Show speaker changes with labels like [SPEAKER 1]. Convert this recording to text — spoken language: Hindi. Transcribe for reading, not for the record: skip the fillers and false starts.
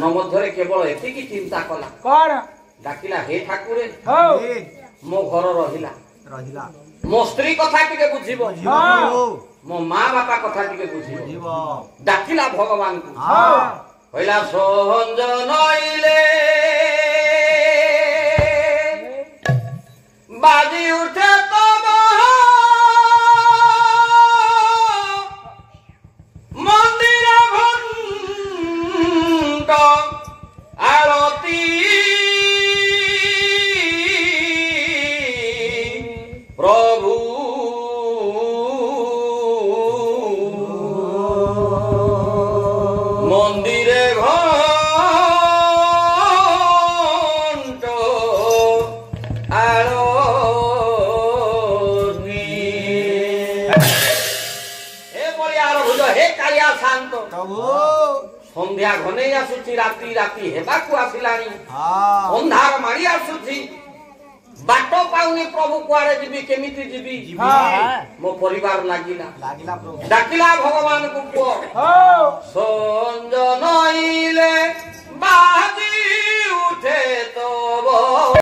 [SPEAKER 1] मन मध्य केवल एतिकी चिंता कला
[SPEAKER 2] कौन
[SPEAKER 1] डाकिला हे ठाकुरे
[SPEAKER 2] हो
[SPEAKER 1] मो घर रहिला
[SPEAKER 3] रहिला
[SPEAKER 1] मो स्त्री कथा टिके बुझिबो
[SPEAKER 2] हां
[SPEAKER 1] मो माँ बापा कथा टिके बुझिबो डाकिला भगवान को
[SPEAKER 2] हां
[SPEAKER 1] पहिला संजनइले बाजी उठे तब मंदिर घंट आरती प्रभु मंदिरे घंट आरती हे बलिया रहुज हे कालिया शांत
[SPEAKER 3] प्रभु
[SPEAKER 1] संध्या घने आसुची राति राति हेबाकू आसिलानी
[SPEAKER 3] हां
[SPEAKER 1] अंधार मारी आसुची बाट पाउनी प्रभु कुआरे जीवी केमिति जीवी
[SPEAKER 2] हां
[SPEAKER 1] मो परिवार लागिला
[SPEAKER 3] लागिला प्रभु
[SPEAKER 1] डाकिला भगवान को पुओ
[SPEAKER 2] हो
[SPEAKER 1] संजय